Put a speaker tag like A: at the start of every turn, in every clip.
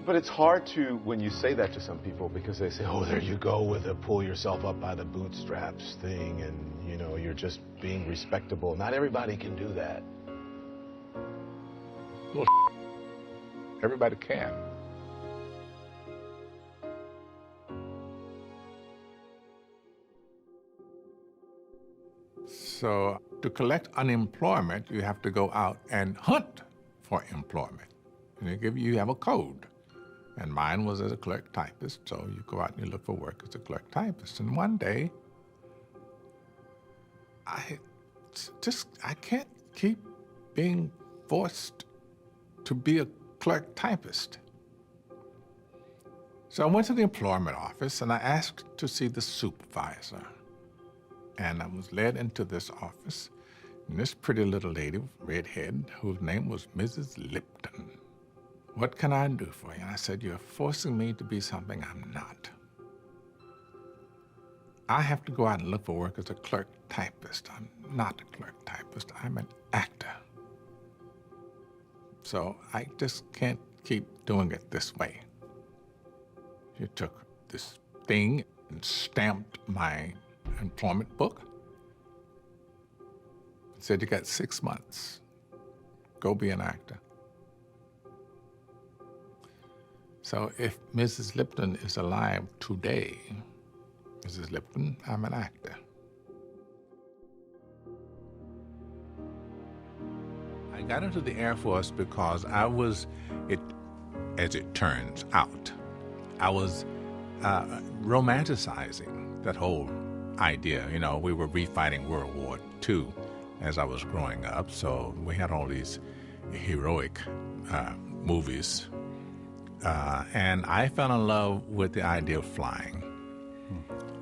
A: But it's hard to, when you say that to some people, because they say, oh, there you go with a pull yourself up by the bootstraps thing, and, you know, you're just being respectable. Not everybody can do that.
B: Well, everybody can. So to collect unemployment, you have to go out and hunt for employment. And you have a code. And mine was as a clerk typist, so you go out and you look for work as a clerk typist. And one day, I can't keep being forced to be a clerk typist. So I went to the employment office and I asked to see the supervisor. And I was led into this office, and this pretty little lady, redhead, whose name was Mrs. Lipton. What can I do for you? And I said, you're forcing me to be something I'm not. I have to go out and look for work as a clerk typist. I'm not a clerk typist, I'm an actor. So I just can't keep doing it this way. She took this thing and stamped my employment book. Said, you got 6 months. Go be an actor. So if Mrs. Lipton is alive today, Mrs. Lipton, I'm an actor. I got into the Air Force because I was, as it turns out, I was romanticizing that whole idea. You know, we were refighting World War II as I was growing up, so we had all these heroic movies. And I fell in love with the idea of flying.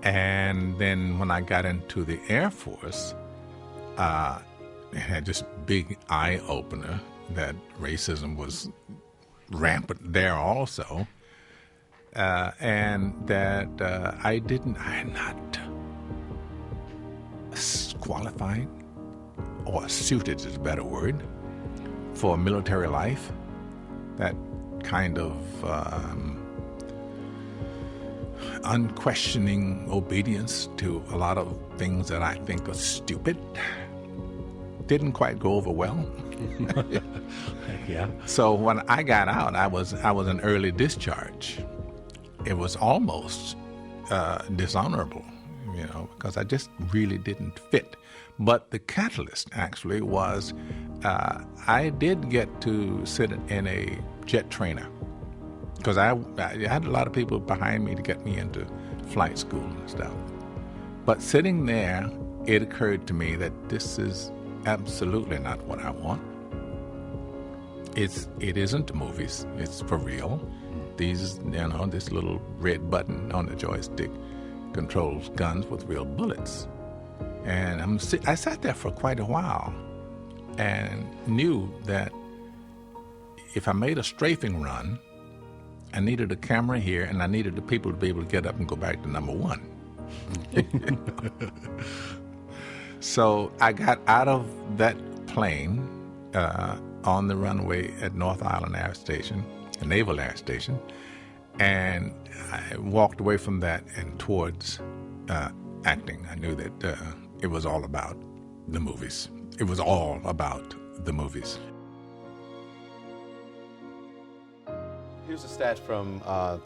B: And then when I got into the Air Force, it had this big eye-opener that racism was rampant there also, and that I am not qualified, or suited is a better word, for military life. That kind of unquestioning obedience to a lot of things that I think are stupid didn't quite go over well.
C: Yeah.
B: So when I got out, I was an early discharge. It was almost dishonorable, you know, because I just really didn't fit. But the catalyst actually was I did get to sit in a jet trainer, because I had a lot of people behind me to get me into flight school and stuff. But sitting there, it occurred to me that this is absolutely not what I want. It isn't movies, it's for real. These, you know, this little red button on the joystick controls guns with real bullets. And I sat there for quite a while and knew that if I made a strafing run, I needed a camera here and I needed the people to be able to get up and go back to number one. So I got out of that plane on the runway at North Island Air Station, a Naval Air Station, and I walked away from that and towards acting. I knew that it was all about the movies. It was all about the movies.
A: Here's a stat from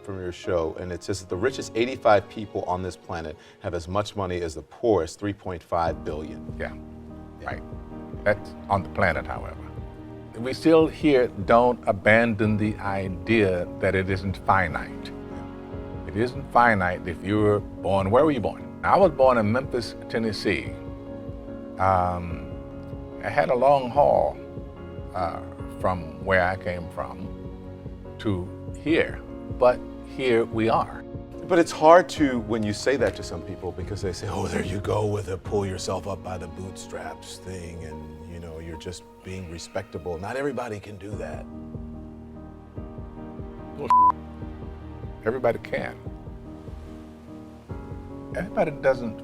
A: your show, and it says that the richest 85 people on this planet have as much money as the poorest 3.5 billion.
B: Yeah, right. That's on the planet, however. We still here don't abandon the idea that it isn't finite. It isn't finite if you were born, where were you born? I was born in Memphis, Tennessee. I had a long haul from where I came from to here, but here we are.
A: But it's hard to, when you say that to some people, because they say, oh, there you go with a pull yourself up by the bootstraps thing, and, you know, you're just being respectable. Not everybody can do that.
B: Well, everybody can. Everybody doesn't.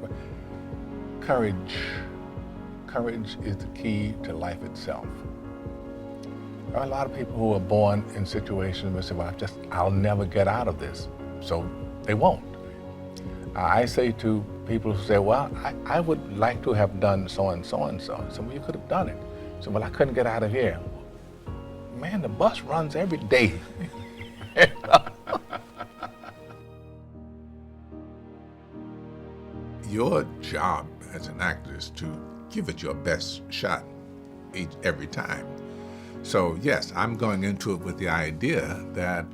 B: Courage is the key to life itself. There are a lot of people who are born in situations where they say, well, I'll never get out of this. So they won't. I say to people who say, well, I would like to have done so and so and so. So, well, you could have done it. So, well, I couldn't get out of here. Man, the bus runs every day. Your job as an actor is to give it your best shot every time. So yes, I'm going into it with the idea that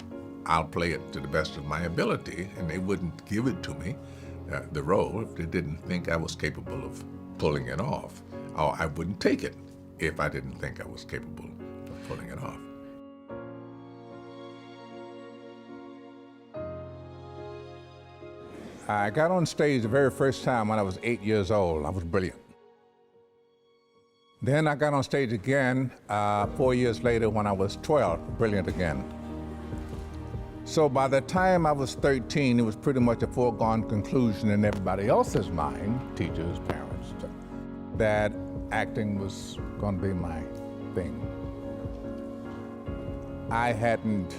B: I'll play it to the best of my ability, and they wouldn't give it to me, the role, if they didn't think I was capable of pulling it off. Or I wouldn't take it if I didn't think I was capable of pulling it off. I got on stage the very first time when I was 8 years old. I was brilliant. Then I got on stage again 4 years later when I was 12, brilliant again. So by the time I was 13, it was pretty much a foregone conclusion in everybody else's mind, teachers, parents, that acting was going to be my thing. I hadn't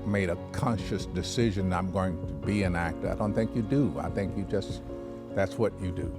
B: made a conscious decision I'm going to be an actor. I don't think you do. I think that's what you do.